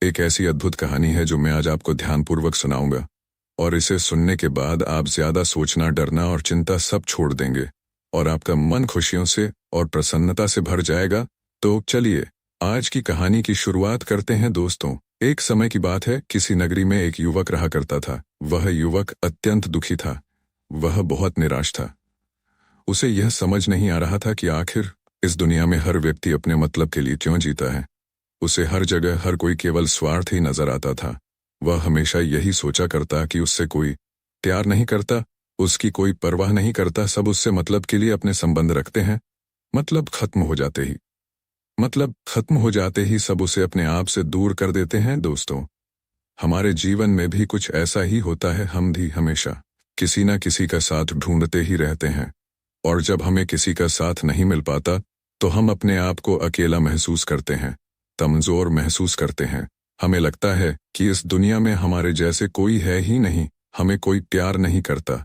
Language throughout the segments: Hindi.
एक ऐसी अद्भुत कहानी है जो मैं आज आपको ध्यानपूर्वक सुनाऊंगा, और इसे सुनने के बाद आप ज्यादा सोचना, डरना और चिंता सब छोड़ देंगे और आपका मन खुशियों से और प्रसन्नता से भर जाएगा। तो चलिए आज की कहानी की शुरुआत करते हैं दोस्तों। एक समय की बात है, किसी नगरी में एक युवक रहा करता था। वह युवक अत्यंत दुखी था। वह बहुत निराश था। उसे यह समझ नहीं आ रहा था कि आखिर इस दुनिया में हर व्यक्ति अपने मतलब के लिए क्यों जीता है। उसे हर जगह हर कोई केवल स्वार्थ ही नजर आता था। वह हमेशा यही सोचा करता कि उससे कोई प्यार नहीं करता, उसकी कोई परवाह नहीं करता, सब उससे मतलब के लिए अपने संबंध रखते हैं। मतलब खत्म हो जाते ही सब उसे अपने आप से दूर कर देते हैं। दोस्तों, हमारे जीवन में भी कुछ ऐसा ही होता है। हम भी हमेशा किसी न किसी का साथ ढूंढते ही रहते हैं, और जब हमें किसी का साथ नहीं मिल पाता तो हम अपने आप को अकेला महसूस करते हैं, कमजोर महसूस करते हैं। हमें लगता है कि इस दुनिया में हमारे जैसे कोई है ही नहीं, हमें कोई प्यार नहीं करता,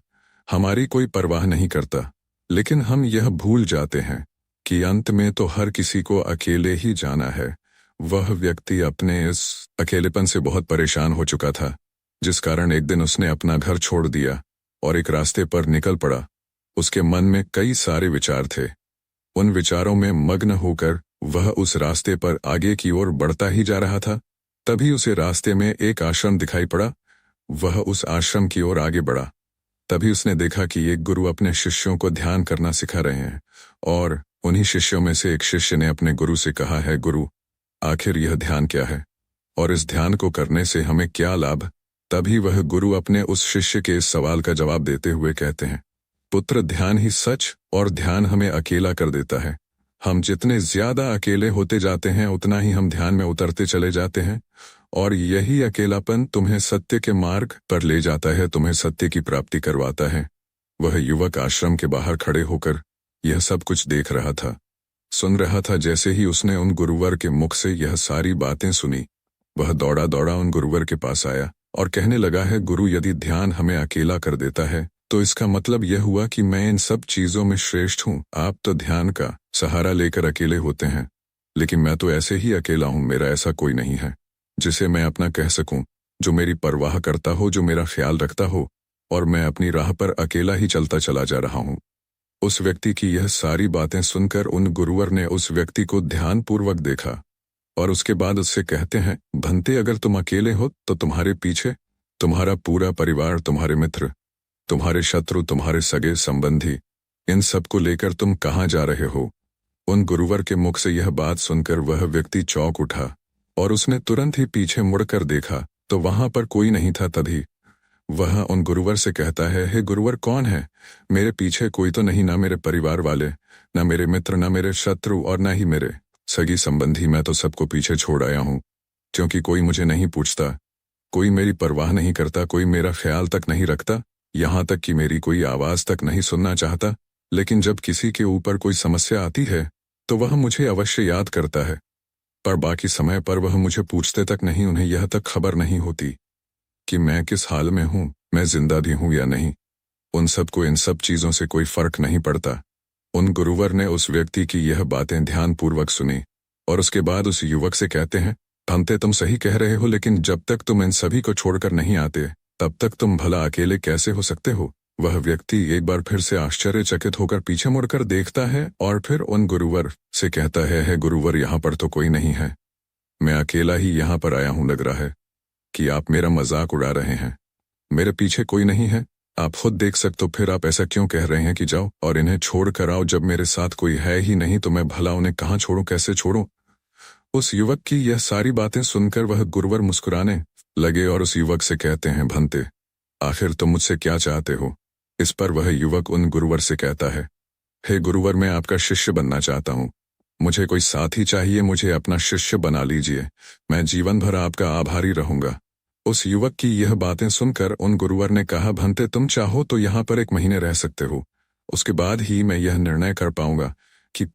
हमारी कोई परवाह नहीं करता। लेकिन हम यह भूल जाते हैं कि अंत में तो हर किसी को अकेले ही जाना है। वह व्यक्ति अपने इस अकेलेपन से बहुत परेशान हो चुका था, जिस कारण एक दिन उसने अपना घर छोड़ दिया और एक रास्ते पर निकल पड़ा। उसके मन में कई सारे विचार थे। उन विचारों में मग्न होकर वह उस रास्ते पर आगे की ओर बढ़ता ही जा रहा था। तभी उसे रास्ते में एक आश्रम दिखाई पड़ा। वह उस आश्रम की ओर आगे बढ़ा। तभी उसने देखा कि एक गुरु अपने शिष्यों को ध्यान करना सिखा रहे हैं, और उन्हीं शिष्यों में से एक शिष्य ने अपने गुरु से कहा है, गुरु, आखिर यह ध्यान क्या है और इस ध्यान को करने से हमें क्या लाभ। तभी वह गुरु अपने उस शिष्य के इस सवाल का जवाब देते हुए कहते हैं, पुत्र, ध्यान ही सच और ध्यान हमें अकेला कर देता है। हम जितने ज्यादा अकेले होते जाते हैं उतना ही हम ध्यान में उतरते चले जाते हैं, और यही अकेलापन तुम्हें सत्य के मार्ग पर ले जाता है, तुम्हें सत्य की प्राप्ति करवाता है। वह युवक आश्रम के बाहर खड़े होकर यह सब कुछ देख रहा था, सुन रहा था। जैसे ही उसने उन गुरुवर के मुख से यह सारी बातें सुनी, वह दौड़ा दौड़ा उन गुरुवर के पास आया और कहने लगा है, गुरु, यदि ध्यान हमें अकेला कर देता है तो इसका मतलब यह हुआ कि मैं इन सब चीजों में श्रेष्ठ हूँ। आप तो ध्यान का सहारा लेकर अकेले होते हैं, लेकिन मैं तो ऐसे ही अकेला हूँ। मेरा ऐसा कोई नहीं है जिसे मैं अपना कह सकूं, जो मेरी परवाह करता हो, जो मेरा ख्याल रखता हो, और मैं अपनी राह पर अकेला ही चलता चला जा रहा हूँ। उस व्यक्ति की यह सारी बातें सुनकर उन गुरुवर ने उस व्यक्ति को ध्यानपूर्वक देखा, और उसके बाद उससे कहते हैं, भंते, अगर तुम अकेले हो तो तुम्हारे पीछे तुम्हारा पूरा परिवार, तुम्हारे मित्र, तुम्हारे शत्रु, तुम्हारे सगे संबंधी, इन सब को लेकर तुम कहाँ जा रहे हो। उन गुरुवर के मुख से यह बात सुनकर वह व्यक्ति चौंक उठा, और उसने तुरंत ही पीछे मुड़कर देखा तो वहां पर कोई नहीं था। तभी वह उन गुरुवर से कहता है, हे गुरुवर, कौन है? मेरे पीछे कोई तो नहीं, ना मेरे परिवार वाले, ना मेरे मित्र, ना मेरे शत्रु, और ना ही मेरे सगी संबंधी। मैं तो सबको पीछे छोड़ आया हूँ, क्योंकि कोई मुझे नहीं पूछता, कोई मेरी परवाह नहीं करता, कोई मेरा ख्याल तक नहीं रखता, यहाँ तक कि मेरी कोई आवाज तक नहीं सुनना चाहता। लेकिन जब किसी के ऊपर कोई समस्या आती है तो वह मुझे अवश्य याद करता है, पर बाकी समय पर वह मुझे पूछते तक नहीं। उन्हें यह तक खबर नहीं होती कि मैं किस हाल में हूँ, मैं जिंदा भी हूँ या नहीं। उन सबको इन सब चीजों से कोई फर्क नहीं पड़ता। उन गुरुवर ने उस व्यक्ति की यह बातें ध्यानपूर्वक सुनी, और उसके बाद उस युवक से कहते हैं, भंते, तुम सही कह रहे हो, लेकिन जब तक तुम इन सभी को छोड़कर नहीं आते तब तक तुम भला अकेले कैसे हो सकते हो। वह व्यक्ति एक बार फिर से आश्चर्यचकित होकर पीछे मुड़कर देखता है, और फिर उन गुरुवर से कहता है, गुरुवर, यहाँ पर तो कोई नहीं है, मैं अकेला ही यहाँ पर आया हूँ। लग रहा है कि आप मेरा मजाक उड़ा रहे हैं। मेरे पीछे कोई नहीं है, आप खुद देख सकते हो, फिर आप ऐसा क्यों कह रहे हैं कि जाओ और इन्हें छोड़ कर आओ। जब मेरे साथ कोई है ही नहीं तो मैं भला उन्हें कहाँ छोड़ूं, कैसे छोड़ूं। उस युवक की यह सारी बातें सुनकर वह गुरुवर मुस्कुराने लगे और उस युवक से कहते हैं, भंते, आखिर तुम मुझसे क्या चाहते हो। इस पर वह युवक उन गुरुवर से कहता है, हे गुरुवर, मैं आपका शिष्य बनना चाहता हूँ, मुझे कोई साथी चाहिए, मुझे अपना शिष्य बना लीजिए, मैं जीवन भर आपका आभारी रहूंगा। उस युवक की यह बातें सुनकर उन गुरुवर ने कहा, भंते, तुम चाहो तो यहाँ पर 1 महीने रह सकते हो, उसके बाद ही मैं यह निर्णय कर पाऊंगा कि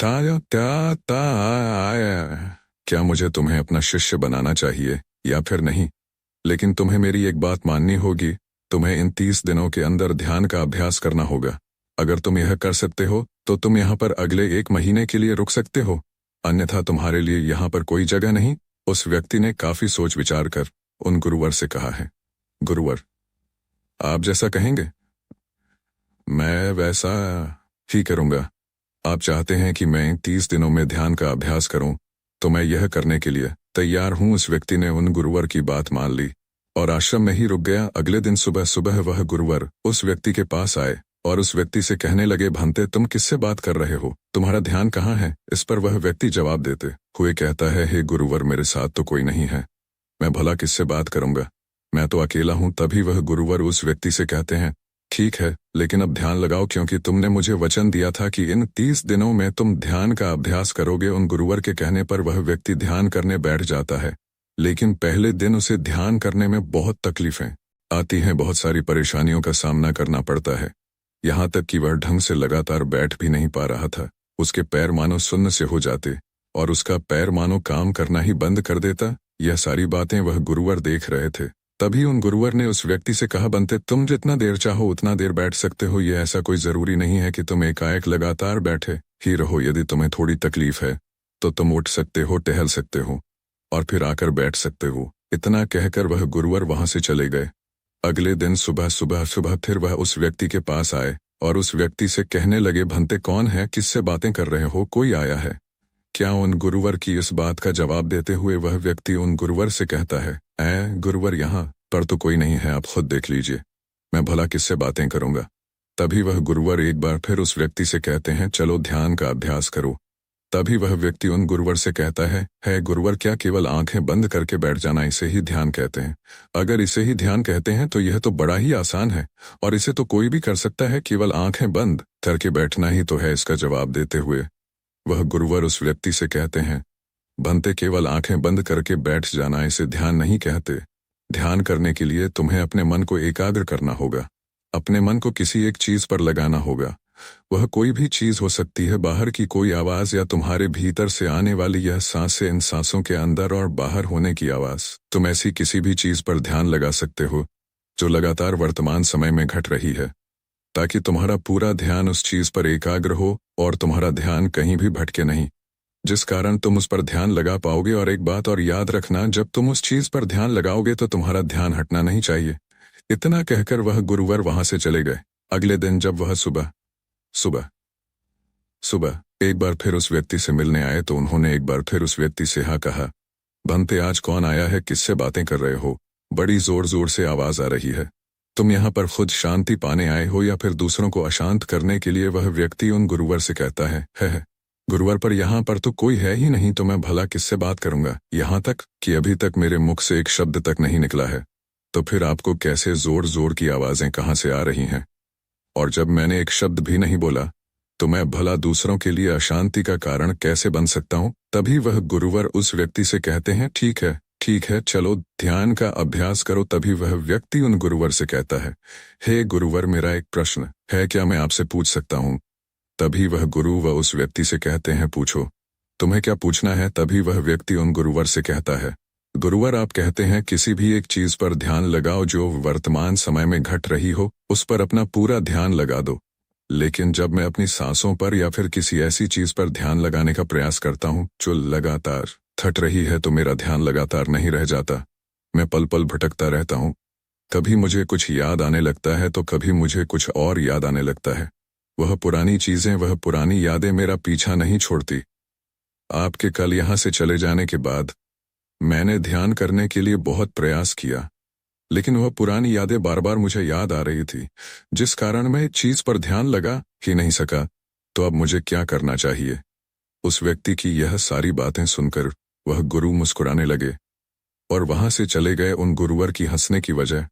क्या मुझे तुम्हें अपना शिष्य बनाना चाहिए या फिर नहीं। लेकिन तुम्हें मेरी एक बात माननी होगी, तुम्हें इन 30 दिनों के अंदर ध्यान का अभ्यास करना होगा। अगर तुम यह कर सकते हो तो तुम यहाँ पर अगले 1 महीने के लिए रुक सकते हो, अन्यथा तुम्हारे लिए यहाँ पर कोई जगह नहीं। उस व्यक्ति ने काफी सोच विचार कर उन गुरुवर से कहा है, गुरुवर, आप जैसा कहेंगे मैं वैसा ही करूंगा। आप चाहते हैं कि मैं 30 दिनों में ध्यान का अभ्यास करूं, तो मैं यह करने के लिए तैयार हूं। उस व्यक्ति ने उन गुरुवर की बात मान ली और आश्रम में ही रुक गया। अगले दिन सुबह सुबह वह गुरुवर उस व्यक्ति के पास आए और उस व्यक्ति से कहने लगे, भंते तुम किससे बात कर रहे हो, तुम्हारा ध्यान कहाँ है? इस पर वह व्यक्ति जवाब देते हुए कहता है, हे गुरुवर, मेरे साथ तो कोई नहीं है, मैं भला किससे बात करूंगा, मैं तो अकेला हूं। तभी वह गुरुवर उस व्यक्ति से कहते हैं, ठीक है, लेकिन अब ध्यान लगाओ, क्योंकि तुमने मुझे वचन दिया था कि इन 30 दिनों में तुम ध्यान का अभ्यास करोगे। उन गुरुवर के कहने पर वह व्यक्ति ध्यान करने बैठ जाता है, लेकिन पहले दिन उसे ध्यान करने में बहुत तकलीफें आती हैं, बहुत सारी परेशानियों का सामना करना पड़ता है, यहाँ तक कि वह ढंग से लगातार बैठ भी नहीं पा रहा था। उसके पैर मानो सुन्न से हो जाते और उसका पैर मानो काम करना ही बंद कर देता। यह सारी बातें वह गुरुवर देख रहे थे। तभी उन गुरुवर ने उस व्यक्ति से कहा, बनते तुम जितना देर चाहो उतना देर बैठ सकते हो, ये ऐसा कोई जरूरी नहीं है कि तुम एकाएक लगातार बैठे ही रहो। यदि तुम्हें थोड़ी तकलीफ है तो तुम उठ सकते हो, टहल सकते हो और फिर आकर बैठ सकते हो। इतना कहकर वह गुरुवर वहां से चले गए। अगले दिन सुबह सुबह फिर वह उस व्यक्ति के पास आए और उस व्यक्ति से कहने लगे, भंते कौन है, किससे बातें कर रहे हो, कोई आया है क्या? उन गुरुवर की इस बात का जवाब देते हुए वह व्यक्ति उन गुरुवर से कहता है, गुरुवर, यहाँ पर तो कोई नहीं है, आप खुद देख लीजिए, मैं भला किससे बातें करूंगा। तभी वह गुरुवर एक बार फिर उस व्यक्ति से कहते हैं, चलो ध्यान का अभ्यास करो। तभी वह व्यक्ति उन गुरुवर से कहता है गुरुवर, क्या केवल आंखें बंद करके बैठ जाना इसे ही ध्यान कहते हैं? अगर इसे ही ध्यान कहते हैं तो यह तो बड़ा ही आसान है और इसे तो कोई भी कर सकता है, केवल आंखें बंद करके बैठना ही तो है इसका जवाब देते हुए वह गुरुवर उस व्यक्ति से कहते हैं, बनते केवल आंखें बंद करके बैठ जाना इसे ध्यान नहीं कहते। ध्यान करने के लिए तुम्हें अपने मन को एकाग्र करना होगा, अपने मन को किसी एक चीज पर लगाना होगा। वह कोई भी चीज हो सकती है, बाहर की कोई आवाज या तुम्हारे भीतर से आने वाली यह सांसें, इन सांसों के अंदर और बाहर होने की आवाज। तुम ऐसी किसी भी चीज पर ध्यान लगा सकते हो जो लगातार वर्तमान समय में घट रही है, ताकि तुम्हारा पूरा ध्यान उस चीज पर एकाग्र हो और तुम्हारा ध्यान कहीं भी भटके नहीं, जिस कारण तुम उस पर ध्यान लगा पाओगे। और एक बात और याद रखना, जब तुम उस चीज पर ध्यान लगाओगे तो तुम्हारा ध्यान हटना नहीं चाहिए। इतना कहकर वह गुरुवर वहां से चले गए। अगले दिन जब वह सुबह एक बार फिर उस व्यक्ति से मिलने आए तो उन्होंने एक बार फिर उस व्यक्ति से कहा, बनते आज कौन आया है, किससे बातें कर रहे हो, बड़ी जोर जोर से आवाज आ रही है, तुम यहाँ पर खुद शांति पाने आए हो या फिर दूसरों को अशांत करने के लिए? वह व्यक्ति उन गुरुवर से कहता है गुरुवर, पर यहाँ पर तो कोई है ही नहीं, तो मैं भला किससे बात करूंगा, यहाँ तक कि अभी तक मेरे मुख से एक शब्द तक नहीं निकला है, तो फिर आपको कैसे जोर जोर की आवाजें कहाँ से आ रही हैं? और जब मैंने एक शब्द भी नहीं बोला तो मैं भला दूसरों के लिए अशांति का कारण कैसे बन सकता हूँ? तभी वह गुरुवर उस व्यक्ति से कहते हैं, ठीक है, चलो ध्यान का अभ्यास करो। तभी वह व्यक्ति उन गुरुवर से कहता है, हे गुरुवर, मेरा एक प्रश्न है, क्या मैं आपसे पूछ सकता हूँ? तभी वह गुरु उस व्यक्ति से कहते हैं, पूछो, तुम्हें क्या पूछना है? तभी वह व्यक्ति उन गुरुवर से कहता है, गुरुवर, आप कहते हैं किसी भी एक चीज पर ध्यान लगाओ जो वर्तमान समय में घट रही हो, उस पर अपना पूरा ध्यान लगा दो। लेकिन जब मैं अपनी सांसों पर या फिर किसी ऐसी चीज पर ध्यान लगाने का प्रयास करता हूँ जो लगातार थट रही है, तो मेरा ध्यान लगातार नहीं रह जाता, मैं पल पल भटकता रहता हूँ। कभी मुझे कुछ याद आने लगता है तो कभी मुझे कुछ और याद आने लगता है। वह पुरानी चीजें, वह पुरानी यादें मेरा पीछा नहीं छोड़ती। आपके कल यहाँ से चले जाने के बाद मैंने ध्यान करने के लिए बहुत प्रयास किया, लेकिन वह पुरानी यादें बार बार मुझे याद आ रही थी, जिस कारण मैं इस चीज पर ध्यान लगा ही नहीं सका। तो अब मुझे क्या करना चाहिए? उस व्यक्ति की यह सारी बातें सुनकर वह गुरु मुस्कुराने लगे और वहां से चले गए। उन गुरुवर की हंसने की वजह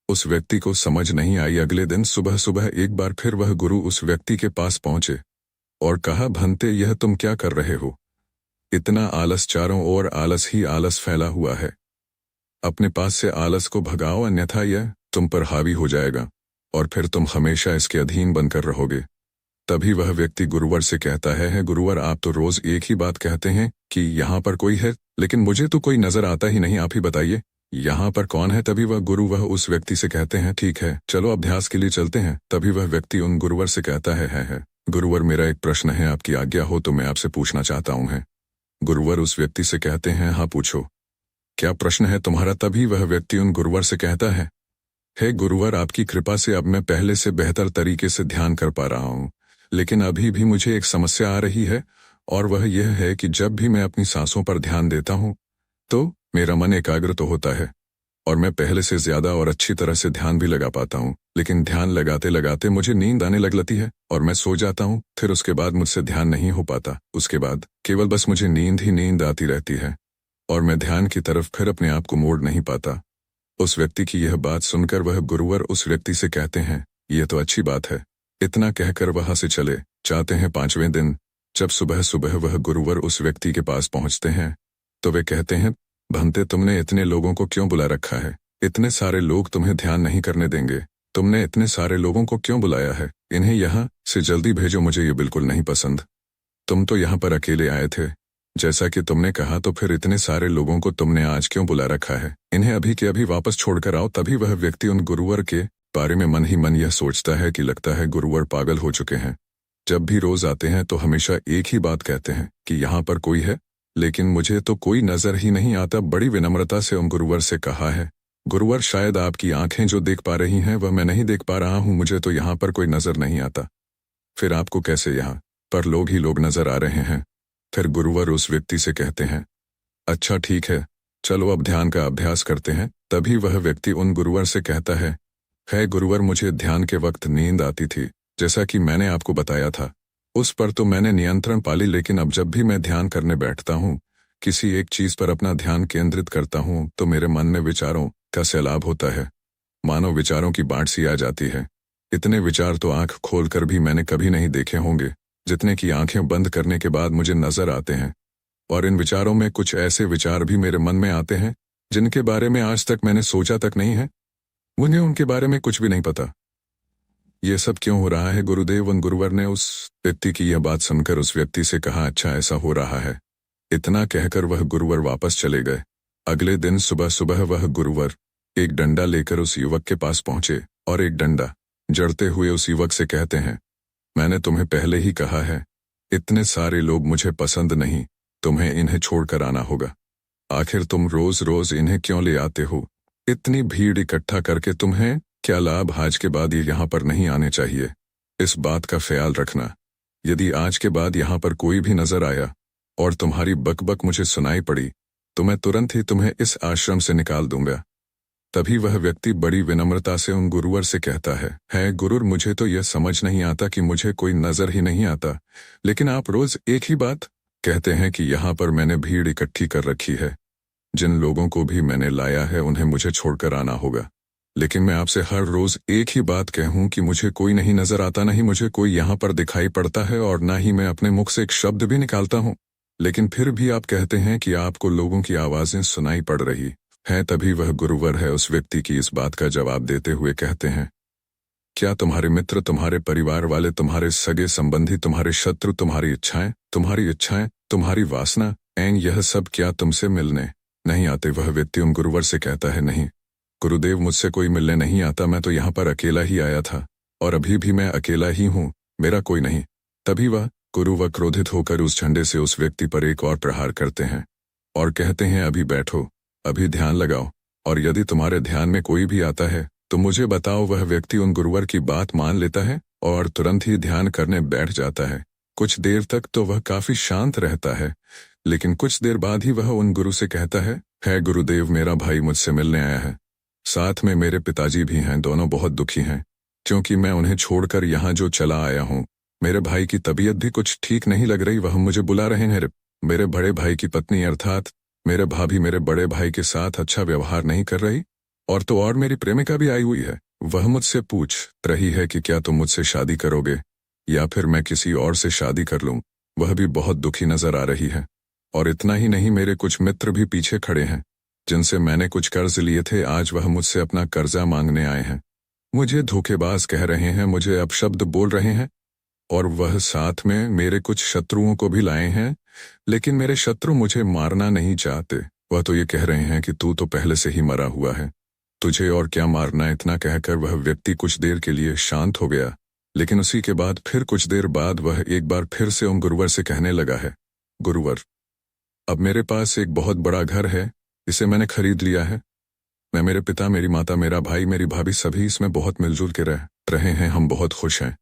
उस व्यक्ति को समझ नहीं आई। अगले दिन सुबह सुबह एक बार फिर वह गुरु उस व्यक्ति के पास पहुंचे और कहा, भंते, यह तुम क्या कर रहे हो? इतना आलस, चारों ओर आलस ही आलस फैला हुआ है। अपने पास से आलस को भगाओ, अन्यथा यह तुम पर हावी हो जाएगा और फिर तुम हमेशा इसके अधीन बनकर रहोगे। तभी वह व्यक्ति गुरुवर से कहता है, गुरुवर, आप तो रोज एक ही बात कहते हैं कि यहाँ पर कोई है, लेकिन मुझे तो कोई नजर आता ही नहीं, आप ही बताइए यहाँ पर कौन है? तभी वह गुरु उस व्यक्ति से कहते हैं, ठीक है, चलो अभ्यास के लिए चलते हैं। तभी वह व्यक्ति उन गुरुवर से कहता है गुरुवर, मेरा एक प्रश्न है, आपकी आज्ञा हो तो मैं आपसे पूछना चाहता हूँ। गुरुवर उस व्यक्ति से कहते हैं, हाँ पूछो। क्या प्रश्न है तुम्हारा? तभी वह व्यक्ति उन गुरुवर से कहता है, हे गुरुवर, आपकी कृपा से अब मैं पहले से बेहतर तरीके से ध्यान कर पा रहा हूँ, लेकिन अभी भी मुझे एक समस्या आ रही है, और वह यह है कि जब भी मैं अपनी सांसों पर ध्यान देता हूँ तो मेरा मन एकाग्र तो होता है और मैं पहले से ज्यादा और अच्छी तरह से ध्यान भी लगा पाता हूँ, लेकिन ध्यान लगाते लगाते मुझे नींद आने लगती है और मैं सो जाता हूँ। फिर उसके बाद मुझसे ध्यान नहीं हो पाता। उसके बाद केवल बस मुझे नींद ही नींद आती रहती है और मैं ध्यान की तरफ फिर अपने आप को मोड़ नहीं पाता। उस व्यक्ति की यह बात सुनकर वह गुरुवर उस व्यक्ति से कहते हैं, यह तो अच्छी बात है। इतना कहकर वहां से चले जाते हैं। 5वें दिन जब सुबह सुबह वह गुरुवर उस व्यक्ति के पास पहुंचते हैं तो वे कहते हैं, भंते, तुमने इतने लोगों को क्यों बुला रखा है? इतने सारे लोग तुम्हें ध्यान नहीं करने देंगे। तुमने इतने सारे लोगों को क्यों बुलाया है? इन्हें यहाँ से जल्दी भेजो, मुझे ये बिल्कुल नहीं पसंद। तुम तो यहाँ पर अकेले आए थे, जैसा कि तुमने कहा, तो फिर इतने सारे लोगों को तुमने आज क्यों बुला रखा है? इन्हें अभी के अभी वापस छोड़कर आओ। तभी वह व्यक्ति उन गुरुवर के बारे में मन ही मन यह सोचता है कि लगता है गुरुवर पागल हो चुके हैं। जब भी रोज आते हैं तो हमेशा एक ही बात कहते हैं कि यहाँ पर कोई है, लेकिन मुझे तो कोई नजर ही नहीं आता। बड़ी विनम्रता से उन गुरुवर से कहा है, गुरुवर, शायद आपकी आंखें जो देख पा रही हैं वह मैं नहीं देख पा रहा हूँ, मुझे तो यहाँ पर कोई नजर नहीं आता। फिर आपको कैसे यहाँ पर लोग ही लोग नजर आ रहे हैं? फिर गुरुवर उस व्यक्ति से कहते हैं, अच्छा ठीक है, चलो अब ध्यान का अभ्यास करते हैं। तभी वह व्यक्ति उन गुरुवर से कहता है गुरुवर, मुझे ध्यान के वक्त नींद आती थी, जैसा कि मैंने आपको बताया था। उस पर तो मैंने नियंत्रण पा ली, लेकिन अब जब भी मैं ध्यान करने बैठता हूँ, किसी एक चीज पर अपना ध्यान केंद्रित करता हूँ, तो मेरे मन में विचारों का सैलाब होता है। मानो विचारों की बाढ़ सी आ जाती है। इतने विचार तो आंख खोलकर भी मैंने कभी नहीं देखे होंगे, जितने की आंखें बंद करने के बाद मुझे नजर आते हैं। और इन विचारों में कुछ ऐसे विचार भी मेरे मन में आते हैं जिनके बारे में आज तक मैंने सोचा तक नहीं है। मुझे उनके बारे में कुछ भी नहीं पता। ये सब क्यों हो रहा है गुरुदेव? उन गुरुवर ने उस व्यक्ति की यह बात सुनकर उस व्यक्ति से कहा, अच्छा ऐसा हो रहा है। इतना कहकर वह गुरुवर वापस चले गए। अगले दिन सुबह सुबह वह गुरुवर एक डंडा लेकर उस युवक के पास पहुंचे और एक डंडा जड़ते हुए उस युवक से कहते हैं, मैंने तुम्हें पहले ही कहा है, इतने सारे लोग मुझे पसंद नहीं, तुम्हें इन्हें छोड़कर आना होगा। आखिर तुम रोज रोज इन्हें क्यों ले आते हो? इतनी भीड़ इकट्ठा करके तुम्हें क्या लाभ? आज के बाद ये यहाँ पर नहीं आने चाहिए। इस बात का ख्याल रखना। यदि आज के बाद यहाँ पर कोई भी नजर आया और तुम्हारी बकबक मुझे सुनाई पड़ी तो मैं तुरंत ही तुम्हें इस आश्रम से निकाल दूंगा। तभी वह व्यक्ति बड़ी विनम्रता से उन गुरुवर से कहता है गुरुर, मुझे तो यह समझ नहीं आता कि मुझे कोई नजर ही नहीं आता, लेकिन आप रोज एक ही बात कहते हैं कि यहाँ पर मैंने भीड़ इकट्ठी कर रखी है। जिन लोगों को भी मैंने लाया है उन्हें मुझे छोड़कर आना होगा, लेकिन मैं आपसे हर रोज एक ही बात कहूं कि मुझे कोई नहीं नजर आता, नहीं मुझे कोई यहाँ पर दिखाई पड़ता है और ना ही मैं अपने मुख से एक शब्द भी निकालता हूँ, लेकिन फिर भी आप कहते हैं कि आपको लोगों की आवाजें सुनाई पड़ रही हैं। तभी वह गुरुवर है उस व्यक्ति की इस बात का जवाब देते हुए कहते हैं, क्या तुम्हारे मित्र, तुम्हारे परिवार वाले, तुम्हारे सगे संबंधी, तुम्हारे शत्रु, तुम्हारी इच्छाएं, तुम्हारी वासना, यह सब क्या तुमसे मिलने नहीं आते? वह व्यक्ति उन गुरुवर से कहता है, नहीं गुरुदेव, मुझसे कोई मिलने नहीं आता, मैं तो यहाँ पर अकेला ही आया था और अभी भी मैं अकेला ही हूँ, मेरा कोई नहीं। तभी वह गुरुवर क्रोधित होकर उस झंडे से उस व्यक्ति पर एक और प्रहार करते हैं और कहते हैं, अभी बैठो, अभी ध्यान लगाओ, और यदि तुम्हारे ध्यान में कोई भी आता है तो मुझे बताओ। वह व्यक्ति उन गुरुवर की बात मान लेता है और तुरंत ही ध्यान करने बैठ जाता है। कुछ देर तक तो वह काफी शांत रहता है, लेकिन कुछ देर बाद ही वह उन गुरु से कहता है गुरुदेव, मेरा भाई मुझसे मिलने आया है, साथ में मेरे पिताजी भी हैं, दोनों बहुत दुखी हैं क्योंकि मैं उन्हें छोड़कर यहाँ जो चला आया हूँ। मेरे भाई की तबीयत भी कुछ ठीक नहीं लग रही, वह मुझे बुला रहे हैं। मेरे बड़े भाई की पत्नी अर्थात मेरे भाभी मेरे बड़े भाई के साथ अच्छा व्यवहार नहीं कर रही, और तो और मेरी प्रेमिका भी आई हुई है। वह मुझसे पूछ रही है कि क्या तुम मुझसे शादी करोगे या फिर मैं किसी और से शादी कर लूं। वह भी बहुत दुखी नजर आ रही है। और इतना ही नहीं, मेरे कुछ मित्र भी पीछे खड़े हैं जिनसे मैंने कुछ कर्ज लिए थे, आज वह मुझसे अपना कर्जा मांगने आए हैं। मुझे धोखेबाज कह रहे हैं, मुझे अपशब्द बोल रहे हैं, और वह साथ में मेरे कुछ शत्रुओं को भी लाए हैं, लेकिन मेरे शत्रु मुझे मारना नहीं चाहते। वह तो ये कह रहे हैं कि तू तो पहले से ही मरा हुआ है, तुझे और क्या मारना। इतना कहकर वह व्यक्ति कुछ देर के लिए शांत हो गया, लेकिन उसी के बाद फिर कुछ देर बाद वह एक बार फिर से उन गुरुवर से कहने लगा है, गुरुवर, अब मेरे पास एक बहुत बड़ा घर है इसे मैंने खरीद लिया है। मैं, मेरे पिता, मेरी माता, मेरा भाई, मेरी भाभी सभी इसमें बहुत मिलजुल के रह रहे हैं। हम बहुत खुश हैं।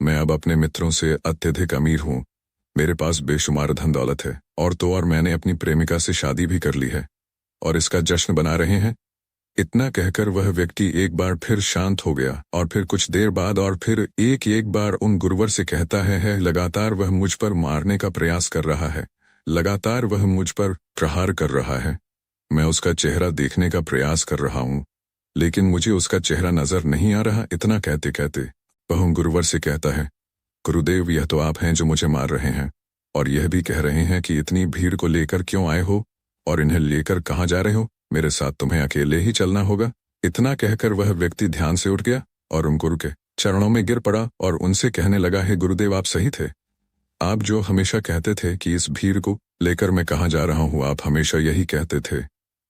मैं अब अपने मित्रों से अत्यधिक अमीर हूँ। मेरे पास बेशुमार धन दौलत है। और तो और मैंने अपनी प्रेमिका से शादी भी कर ली है और इसका जश्न बना रहे हैं। इतना कहकर वह व्यक्ति एक बार फिर शांत हो गया और फिर कुछ देर बाद और फिर एक बार उन गुरुवर से कहता है लगातार वह मुझ पर मारने का प्रयास कर रहा है, लगातार वह मुझ पर प्रहार कर रहा है। मैं उसका चेहरा देखने का प्रयास कर रहा हूँ, लेकिन मुझे उसका चेहरा नजर नहीं आ रहा। इतना कहते कहते वह उन गुरुवर से कहता है, गुरुदेव, यह तो आप हैं जो मुझे मार रहे हैं और यह भी कह रहे हैं कि इतनी भीड़ को लेकर क्यों आए हो और इन्हें लेकर कहाँ जा रहे हो। मेरे साथ तुम्हें अकेले ही चलना होगा। इतना कहकर वह व्यक्ति ध्यान से उठ गया और उन गुरु के चरणों में गिर पड़ा और उनसे कहने लगा, हे गुरुदेव, आप सही थे। आप जो हमेशा कहते थे कि इस भीड़ को लेकर मैं कहाँ जा रहा हूँ, आप हमेशा यही कहते थे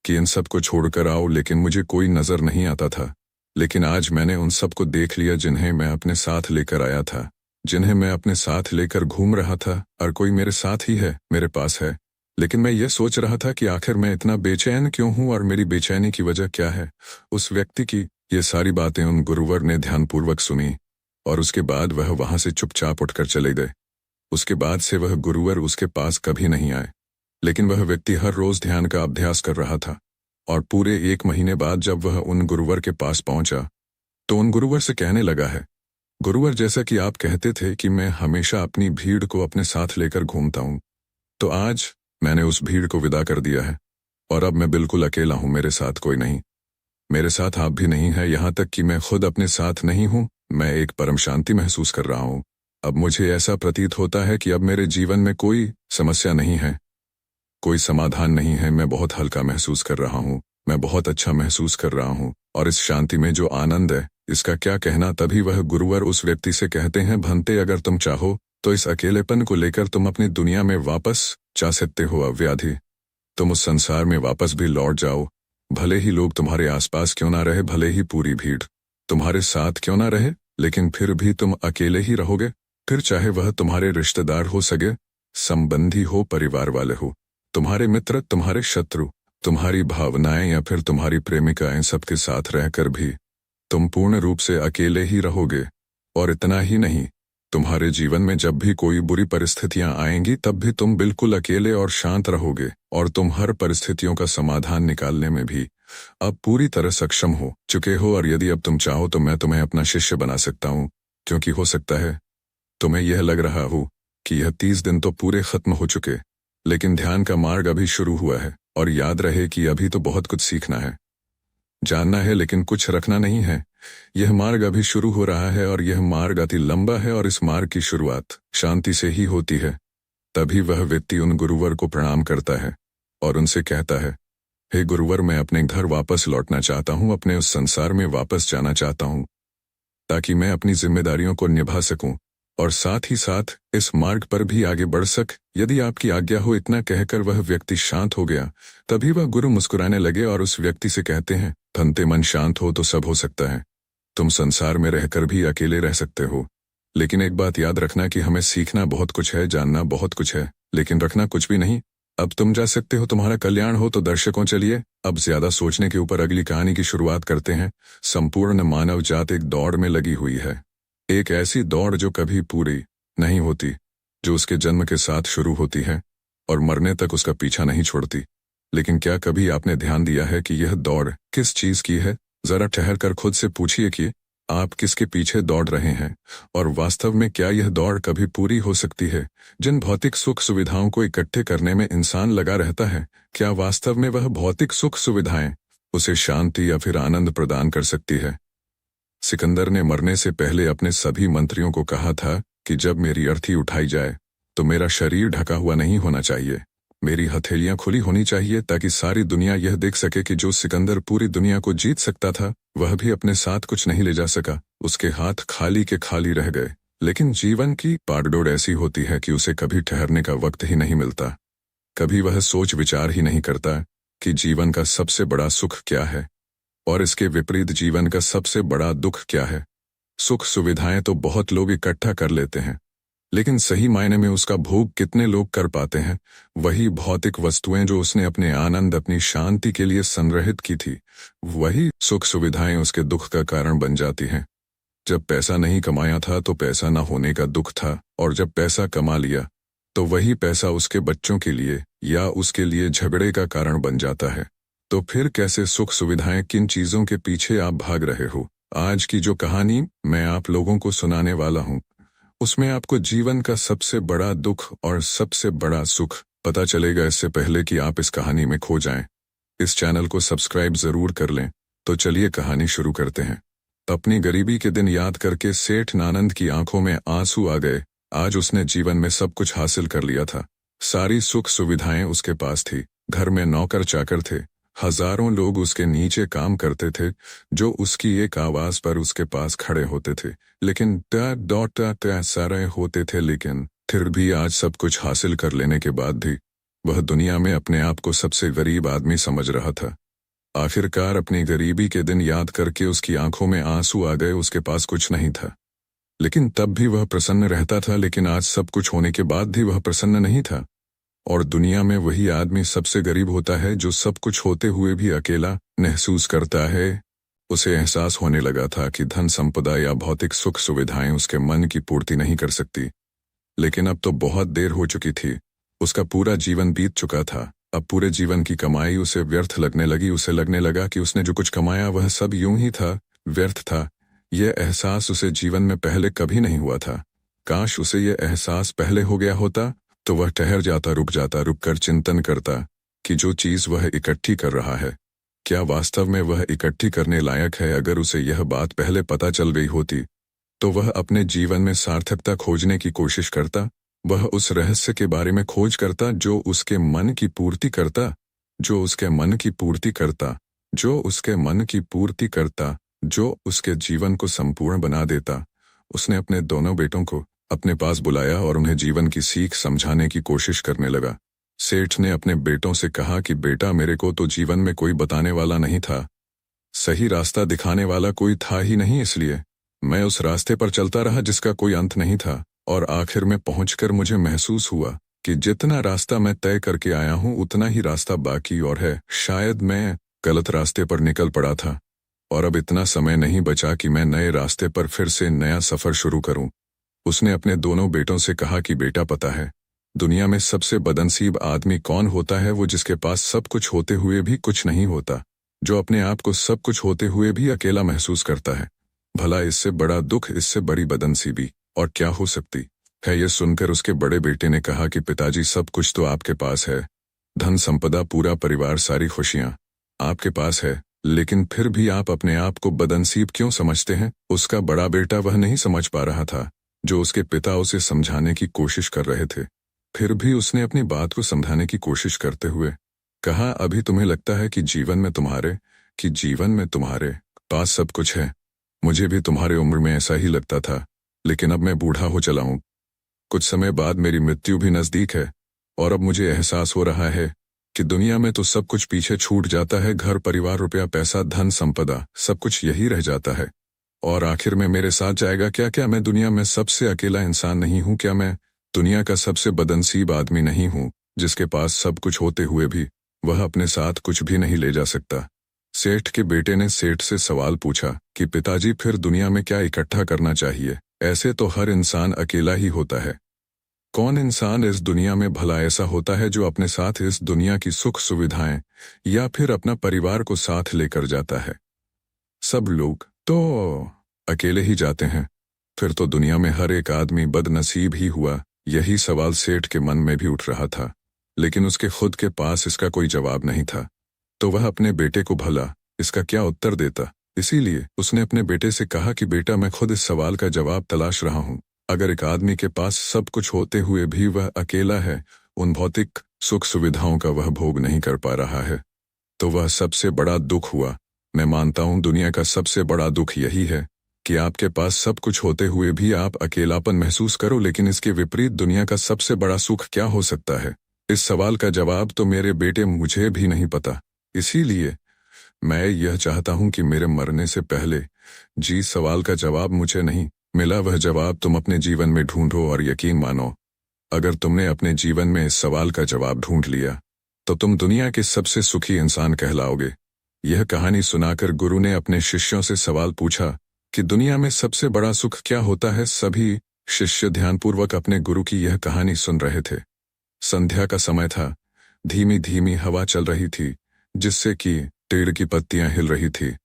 कि इन सबको छोड़कर आओ, लेकिन मुझे कोई नजर नहीं आता था। लेकिन आज मैंने उन सबको देख लिया जिन्हें मैं अपने साथ लेकर आया था, जिन्हें मैं अपने साथ लेकर घूम रहा था। और कोई मेरे साथ ही है, मेरे पास है। लेकिन मैं ये सोच रहा था कि आखिर मैं इतना बेचैन क्यों हूँ और मेरी बेचैनी की वजह क्या है। उस व्यक्ति की ये सारी बातें उन गुरुवर ने ध्यानपूर्वक सुनी और उसके बाद वह वहां से चुपचाप उठकर चले गए। उसके बाद से वह गुरुवर उसके पास कभी नहीं आए। लेकिन वह व्यक्ति हर रोज ध्यान का अभ्यास कर रहा था और पूरे 1 महीने बाद जब वह उन गुरुवर के पास पहुंचा तो उन गुरुवर से कहने लगा है, गुरुवर, जैसा कि आप कहते थे कि मैं हमेशा अपनी भीड़ को अपने साथ लेकर घूमता हूँ, तो आज मैंने उस भीड़ को विदा कर दिया है और अब मैं बिल्कुल अकेला हूँ। मेरे साथ कोई नहीं, मेरे साथ आप भी नहीं है, यहाँ तक कि मैं खुद अपने साथ नहीं हूँ। मैं एक परम शांति महसूस कर रहा हूँ। अब मुझे ऐसा प्रतीत होता है कि अब मेरे जीवन में कोई समस्या नहीं है, कोई समाधान नहीं है। मैं बहुत हल्का महसूस कर रहा हूँ, मैं बहुत अच्छा महसूस कर रहा हूँ और इस शांति में जो आनंद है इसका क्या कहना। तभी वह गुरुवर उस व्यक्ति से कहते हैं, भंते, अगर तुम चाहो तो इस अकेलेपन को लेकर तुम अपनी दुनिया में वापस जा सकते हो। अव्याधि, तुम उस संसार में वापस भी लौट जाओ। भले ही लोग तुम्हारे आसपास क्यों ना रहे, भले ही पूरी भीड़ तुम्हारे साथ क्यों ना रहे, लेकिन फिर भी तुम अकेले ही रहोगे। फिर चाहे वह तुम्हारे रिश्तेदार हो, सगे संबंधी हो, परिवार वाले हो, तुम्हारे मित्र, तुम्हारे शत्रु, तुम्हारी भावनाएं या फिर तुम्हारी प्रेमिका, इन सबके साथ रहकर भी तुम पूर्ण रूप से अकेले ही रहोगे। और इतना ही नहीं, तुम्हारे जीवन में जब भी कोई बुरी परिस्थितियां आएंगी तब भी तुम बिल्कुल अकेले और शांत रहोगे और तुम हर परिस्थितियों का समाधान निकालने में भी अब पूरी तरह सक्षम हो चुके हो। और यदि अब तुम चाहो तो मैं तुम्हें अपना शिष्य बना सकता हूँ, क्योंकि हो सकता है तुम्हें यह लग रहा हो कि यह 30 दिन तो पूरे खत्म हो चुके, लेकिन ध्यान का मार्ग अभी शुरू हुआ है। और याद रहे कि अभी तो बहुत कुछ सीखना है, जानना है, लेकिन कुछ रखना नहीं है। यह मार्ग अभी शुरू हो रहा है और यह मार्ग अति लंबा है और इस मार्ग की शुरुआत शांति से ही होती है। तभी वह व्यक्ति उन गुरुवर को प्रणाम करता है और उनसे कहता है, हे गुरुवर, मैं अपने घर वापस लौटना चाहता हूँ, अपने उस संसार में वापस जाना चाहता हूँ, ताकि मैं अपनी जिम्मेदारियों को निभा सकूं और साथ ही साथ इस मार्ग पर भी आगे बढ़ यदि आपकी आज्ञा हो। इतना कहकर वह व्यक्ति शांत हो गया। तभी वह गुरु मुस्कुराने लगे और उस व्यक्ति से कहते हैं, भंते, मन शांत हो तो सब हो सकता है। तुम संसार में रहकर भी अकेले रह सकते हो, लेकिन एक बात याद रखना कि हमें सीखना बहुत कुछ है, जानना बहुत कुछ है, लेकिन रखना कुछ भी नहीं। अब तुम जा सकते हो, तुम्हारा कल्याण हो। तो दर्शकों, चलिए अब ज्यादा सोचने के ऊपर अगली कहानी की शुरुआत करते हैं। संपूर्ण मानव जात एक दौड़ में लगी हुई है, एक ऐसी दौड़ जो कभी पूरी नहीं होती, जो उसके जन्म के साथ शुरू होती है और मरने तक उसका पीछा नहीं छोड़ती। लेकिन क्या कभी आपने ध्यान दिया है कि यह दौड़ किस चीज की है? जरा ठहर कर खुद से पूछिए कि आप किसके पीछे दौड़ रहे हैं और वास्तव में क्या यह दौड़ कभी पूरी हो सकती है? जिन भौतिक सुख सुविधाओं को इकट्ठे करने में इंसान लगा रहता है, क्या वास्तव में वह भौतिक सुख सुविधाएं उसे शांति या फिर आनंद प्रदान कर सकती है? सिकंदर ने मरने से पहले अपने सभी मंत्रियों को कहा था कि जब मेरी अर्थी उठाई जाए तो मेरा शरीर ढका हुआ नहीं होना चाहिए, मेरी हथेलियां खुली होनी चाहिए, ताकि सारी दुनिया यह देख सके कि जो सिकंदर पूरी दुनिया को जीत सकता था वह भी अपने साथ कुछ नहीं ले जा सका। उसके हाथ खाली के खाली रह गए। लेकिन जीवन की बागडोर ऐसी होती है कि उसे कभी ठहरने का वक्त ही नहीं मिलता। कभी वह सोच विचार ही नहीं करता कि जीवन का सबसे बड़ा सुख क्या है और इसके विपरीत जीवन का सबसे बड़ा दुख क्या है। सुख सुविधाएं तो बहुत लोग इकट्ठा कर लेते हैं, लेकिन सही मायने में उसका भोग कितने लोग कर पाते हैं? वही भौतिक वस्तुएं जो उसने अपने आनंद, अपनी शांति के लिए संग्रहित की थी, वही सुख सुविधाएं उसके दुख का कारण बन जाती हैं। जब पैसा नहीं कमाया था तो पैसा न होने का दुख था, और जब पैसा कमा लिया तो वही पैसा उसके बच्चों के लिए या उसके लिए झगड़े का कारण बन जाता है। तो फिर कैसे सुख सुविधाएं, किन चीजों के पीछे आप भाग रहे हो? आज की जो कहानी मैं आप लोगों को सुनाने वाला हूं, उसमें आपको जीवन का सबसे बड़ा दुख और सबसे बड़ा सुख पता चलेगा। इससे पहले कि आप इस कहानी में खो जाएं, इस चैनल को सब्सक्राइब जरूर कर लें। तो चलिए कहानी शुरू करते हैं। अपनी गरीबी के दिन याद करके सेठ नानंद की आंखों में आंसू आ गए। आज उसने जीवन में सब कुछ हासिल कर लिया था। सारी सुख सुविधाएं उसके पास थी। घर में नौकर चाकर थे, हजारों लोग उसके नीचे काम करते थे, जो उसकी एक आवाज पर उसके पास खड़े होते थे। लेकिन सारे होते थे, लेकिन फिर भी आज सब कुछ हासिल कर लेने के बाद भी वह दुनिया में अपने आप को सबसे गरीब आदमी समझ रहा था। आखिरकार अपनी गरीबी के दिन याद करके उसकी आंखों में आंसू आ गए। उसके पास कुछ नहीं था, लेकिन तब भी वह प्रसन्न रहता था। लेकिन आज सब कुछ होने के बाद भी वह प्रसन्न नहीं था। और दुनिया में वही आदमी सबसे गरीब होता है जो सब कुछ होते हुए भी अकेला महसूस करता है। उसे एहसास होने लगा था कि धन संपदा या भौतिक सुख सुविधाएं उसके मन की पूर्ति नहीं कर सकती। लेकिन अब तो बहुत देर हो चुकी थी। उसका पूरा जीवन बीत चुका था। अब पूरे जीवन की कमाई उसे व्यर्थ लगने लगी। उसे लगने लगा कि उसने जो कुछ कमाया वह सब यूं ही था, व्यर्थ था। यह एहसास उसे जीवन में पहले कभी नहीं हुआ था। काश उसे यह एहसास पहले हो गया होता, तो वह ठहर जाता, रुक कर चिंतन करता कि जो चीज वह इकट्ठी कर रहा है, क्या वास्तव में वह इकट्ठी करने लायक है। अगर उसे यह बात पहले पता चल गई होती तो वह अपने जीवन में सार्थकता खोजने की कोशिश करता। वह उस रहस्य के बारे में खोज करता जो उसके मन की पूर्ति करता, जो उसके मन की पूर्ति करता, जो उसके मन की पूर्ति करता, जो उसके जीवन को संपूर्ण बना देता। उसने अपने दोनों बेटों को अपने पास बुलाया और उन्हें जीवन की सीख समझाने की कोशिश करने लगा। सेठ ने अपने बेटों से कहा कि बेटा, मेरे को तो जीवन में कोई बताने वाला नहीं था, सही रास्ता दिखाने वाला कोई था ही नहीं, इसलिए मैं उस रास्ते पर चलता रहा जिसका कोई अंत नहीं था। और आखिर में पहुंचकर मुझे महसूस हुआ कि जितना रास्ता मैं तय करके आया हूं उतना ही रास्ता बाकी और है। शायद मैं गलत रास्ते पर निकल पड़ा था और अब इतना समय नहीं बचा कि मैं नए रास्ते पर फिर से नया सफर शुरू करूं। उसने अपने दोनों बेटों से कहा कि बेटा, पता है दुनिया में सबसे बदनसीब आदमी कौन होता है? वो जिसके पास सब कुछ होते हुए भी कुछ नहीं होता, जो अपने आप को सब कुछ होते हुए भी अकेला महसूस करता है। भला इससे बड़ा दुख, इससे बड़ी बदनसीबी और क्या हो सकती है? यह सुनकर उसके बड़े बेटे ने कहा कि पिताजी, सब कुछ तो आपके पास है, धन संपदा, पूरा परिवार, सारी खुशियां आपके पास है, लेकिन फिर भी आप अपने आप को बदनसीब क्यों समझते हैं? उसका बड़ा बेटा वह नहीं समझ पा रहा था जो उसके पिता उसे समझाने की कोशिश कर रहे थे। फिर भी उसने अपनी बात को समझाने की कोशिश करते हुए कहा, अभी तुम्हें लगता है कि जीवन में तुम्हारे पास सब कुछ है। मुझे भी तुम्हारे उम्र में ऐसा ही लगता था, लेकिन अब मैं बूढ़ा हो चला हूं। कुछ समय बाद मेरी मृत्यु भी नजदीक है और अब मुझे एहसास हो रहा है कि दुनिया में तो सब कुछ पीछे छूट जाता है। घर, परिवार, रुपया, पैसा, धन संपदा, सब कुछ यही रह जाता है। और आखिर में मेरे साथ जाएगा क्या? क्या मैं दुनिया में सबसे अकेला इंसान नहीं हूं? क्या मैं दुनिया का सबसे बदनसीब आदमी नहीं हूं, जिसके पास सब कुछ होते हुए भी वह अपने साथ कुछ भी नहीं ले जा सकता? सेठ के बेटे ने सेठ से सवाल पूछा कि पिताजी, फिर दुनिया में क्या इकट्ठा करना चाहिए? ऐसे तो हर इंसान अकेला ही होता है। कौन इंसान इस दुनिया में भला ऐसा होता है जो अपने साथ इस दुनिया की सुख सुविधाएं या फिर अपना परिवार को साथ लेकर जाता है? सब लोग तो अकेले ही जाते हैं। फिर तो दुनिया में हर एक आदमी बदनसीब ही हुआ। यही सवाल सेठ के मन में भी उठ रहा था, लेकिन उसके खुद के पास इसका कोई जवाब नहीं था। तो वह अपने बेटे को भला इसका क्या उत्तर देता? इसीलिए उसने अपने बेटे से कहा कि बेटा, मैं खुद इस सवाल का जवाब तलाश रहा हूं। अगर एक आदमी के पास सब कुछ होते हुए भी वह अकेला है, उन भौतिक सुख सुविधाओं का वह भोग नहीं कर पा रहा है, तो वह सबसे बड़ा दुख हुआ। मैं मानता हूं दुनिया का सबसे बड़ा दुख यही है कि आपके पास सब कुछ होते हुए भी आप अकेलापन महसूस करो। लेकिन इसके विपरीत दुनिया का सबसे बड़ा सुख क्या हो सकता है? इस सवाल का जवाब तो मेरे बेटे मुझे भी नहीं पता। इसीलिए मैं यह चाहता हूं कि मेरे मरने से पहले जी सवाल का जवाब मुझे नहीं, मिला वह जवाब तुम अपने जीवन में ढूंढो और यकीन मानो, अगर तुमने अपने जीवन में इस सवाल का जवाब ढूंढ लिया तो तुम दुनिया के सबसे सुखी इंसान कहलाओगे। यह कहानी सुनाकर गुरु ने अपने शिष्यों से सवाल पूछा कि दुनिया में सबसे बड़ा सुख क्या होता है। सभी शिष्य ध्यानपूर्वक अपने गुरु की यह कहानी सुन रहे थे। संध्या का समय था। धीमी धीमी हवा चल रही थी जिससे कि पेड़ की पत्तियां हिल रही थी।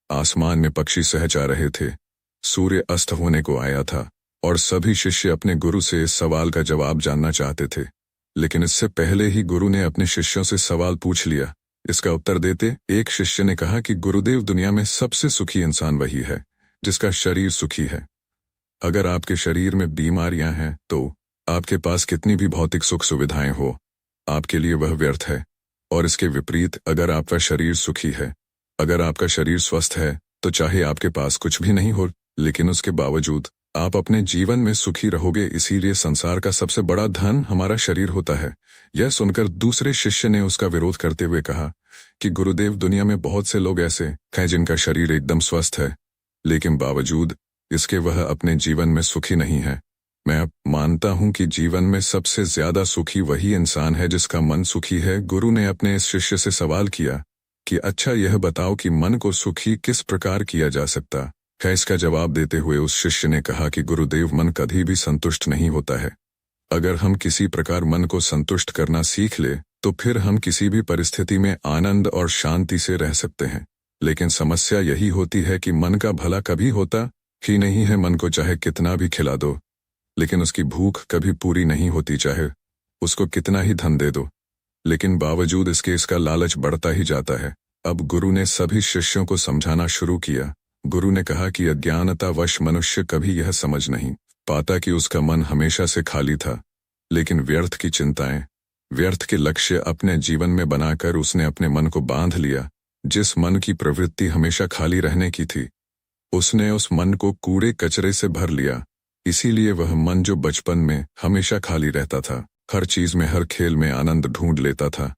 आसमान में पक्षी सहजा रहे थे। सूर्य अस्त होने को आया था और सभी शिष्य अपने गुरु से इस सवाल का जवाब जानना चाहते थे। लेकिन इससे पहले ही गुरु ने अपने शिष्यों से सवाल पूछ लिया। इसका उत्तर देते एक शिष्य ने कहा कि गुरुदेव, दुनिया में सबसे सुखी इंसान वही है जिसका शरीर सुखी है। अगर आपके शरीर में बीमारियां हैं तो आपके पास कितनी भी भौतिक सुख सुविधाएं हो, आपके लिए वह व्यर्थ है। और इसके विपरीत, अगर आपका शरीर सुखी है, अगर आपका शरीर स्वस्थ है, तो चाहे आपके पास कुछ भी नहीं हो लेकिन उसके बावजूद आप अपने जीवन में सुखी रहोगे। इसीलिए संसार का सबसे बड़ा धन हमारा शरीर होता है। यह सुनकर दूसरे शिष्य ने उसका विरोध करते हुए कहा कि गुरुदेव, दुनिया में बहुत से लोग ऐसे हैं जिनका शरीर एकदम स्वस्थ है लेकिन बावजूद इसके वह अपने जीवन में सुखी नहीं है। मैं मानता हूं कि जीवन में सबसे ज्यादा सुखी वही इंसान है जिसका मन सुखी है। गुरु ने अपने इस शिष्य से सवाल किया कि अच्छा, यह बताओ कि मन को सुखी किस प्रकार किया जा सकता है। इसका जवाब देते हुए उस शिष्य ने कहा कि गुरुदेव, मन कभी भी संतुष्ट नहीं होता है। अगर हम किसी प्रकार मन को संतुष्ट करना सीख ले तो फिर हम किसी भी परिस्थिति में आनंद और शांति से रह सकते हैं। लेकिन समस्या यही होती है कि मन का भला कभी होता ही नहीं है। मन को चाहे कितना भी खिला दो लेकिन उसकी भूख कभी पूरी नहीं होती, चाहे उसको कितना ही धन दे दो, लेकिन बावजूद इसके इसका लालच बढ़ता ही जाता है। अब गुरु ने सभी शिष्यों को समझाना शुरू किया। गुरु ने कहा कि अज्ञानतावश मनुष्य कभी यह समझ नहीं पाता कि उसका मन हमेशा से खाली था, लेकिन व्यर्थ की चिंताएं, व्यर्थ के लक्ष्य अपने जीवन में बनाकर उसने अपने मन को बांध लिया। जिस मन की प्रवृत्ति हमेशा खाली रहने की थी, उसने उस मन को कूड़े कचरे से भर लिया। इसीलिए वह मन जो बचपन में हमेशा खाली रहता था, हर चीज में, हर खेल में आनंद ढूंढ लेता था,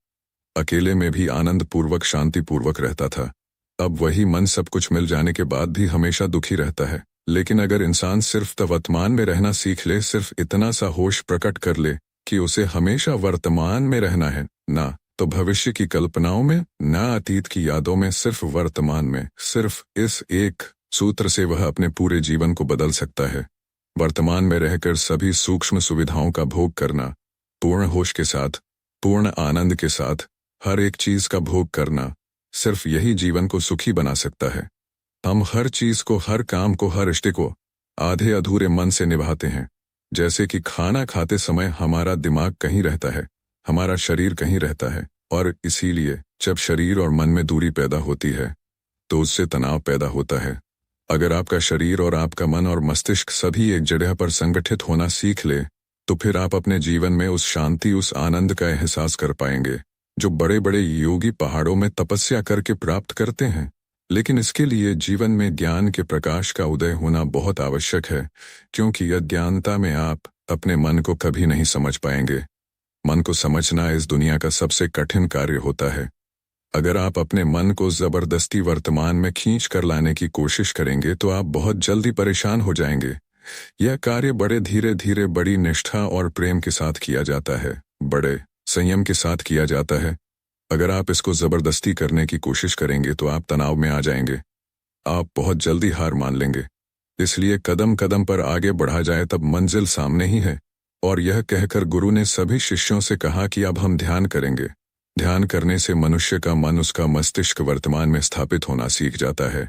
अकेले में भी आनंद पूर्वक शांति पूर्वक रहता था, अब वही मन सब कुछ मिल जाने के बाद भी हमेशा दुखी रहता है। लेकिन अगर इंसान सिर्फ वर्तमान में रहना सीख ले, सिर्फ इतना सा होश प्रकट कर ले कि उसे हमेशा वर्तमान में रहना है, ना तो भविष्य की कल्पनाओं में, ना अतीत की यादों में, सिर्फ वर्तमान में, सिर्फ इस एक सूत्र से वह अपने पूरे जीवन को बदल सकता है। वर्तमान में रहकर सभी सूक्ष्म सुविधाओं का भोग करना, पूर्ण होश के साथ, पूर्ण आनंद के साथ हर एक चीज का भोग करना, सिर्फ यही जीवन को सुखी बना सकता है। हम हर चीज को, हर काम को, हर रिश्ते को आधे अधूरे मन से निभाते हैं। जैसे कि खाना खाते समय हमारा दिमाग कहीं रहता है, हमारा शरीर कहीं रहता है, और इसीलिए जब शरीर और मन में दूरी पैदा होती है तो उससे तनाव पैदा होता है। अगर आपका शरीर और आपका मन और मस्तिष्क सभी एक जगह पर संगठित होना सीख ले तो फिर आप अपने जीवन में उस शांति, उस आनंद का एहसास कर पाएंगे जो बड़े बड़े योगी पहाड़ों में तपस्या करके प्राप्त करते हैं। लेकिन इसके लिए जीवन में ज्ञान के प्रकाश का उदय होना बहुत आवश्यक है, क्योंकि अज्ञानता में आप अपने मन को कभी नहीं समझ पाएंगे। मन को समझना इस दुनिया का सबसे कठिन कार्य होता है। अगर आप अपने मन को जबरदस्ती वर्तमान में खींच कर लाने की कोशिश करेंगे तो आप बहुत जल्दी परेशान हो जाएंगे। यह कार्य बड़े धीरे धीरे, बड़ी निष्ठा और प्रेम के साथ किया जाता है, बड़े संयम के साथ किया जाता है। अगर आप इसको जबरदस्ती करने की कोशिश करेंगे तो आप तनाव में आ जाएंगे, आप बहुत जल्दी हार मान लेंगे। इसलिए कदम कदम पर आगे बढ़ा जाए तब मंजिल सामने ही है। और यह कहकर गुरु ने सभी शिष्यों से कहा कि अब हम ध्यान करेंगे। ध्यान करने से मनुष्य का मन, उसका मस्तिष्क वर्तमान में स्थापित होना सीख जाता है।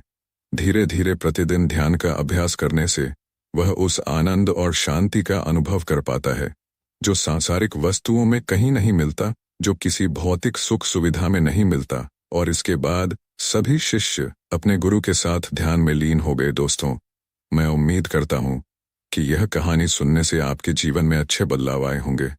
धीरे धीरे प्रतिदिन ध्यान का अभ्यास करने से वह उस आनंद और शांति का अनुभव कर पाता है जो सांसारिक वस्तुओं में कहीं नहीं मिलता, जो किसी भौतिक सुख सुविधा में नहीं मिलता। और इसके बाद सभी शिष्य अपने गुरु के साथ ध्यान में लीन हो गए। दोस्तों, मैं उम्मीद करता हूं कि यह कहानी सुनने से आपके जीवन में अच्छे बदलाव आए होंगे।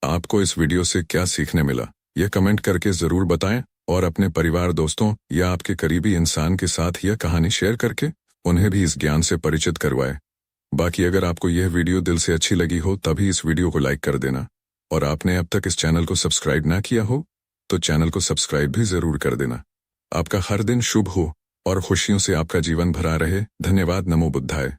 आपको इस वीडियो से क्या सीखने मिला, यह कमेंट करके जरूर बताएं, और अपने परिवार, दोस्तों या आपके करीबी इंसान के साथ यह कहानी शेयर करके उन्हें भी इस ज्ञान से परिचित करवाएं। बाकी अगर आपको यह वीडियो दिल से अच्छी लगी हो तभी इस वीडियो को लाइक कर देना, और आपने अब तक इस चैनल को सब्सक्राइब ना किया हो तो चैनल को सब्सक्राइब भी जरूर कर देना। आपका हर दिन शुभ हो और खुशियों से आपका जीवन भरा रहे। धन्यवाद। नमो बुद्धाय।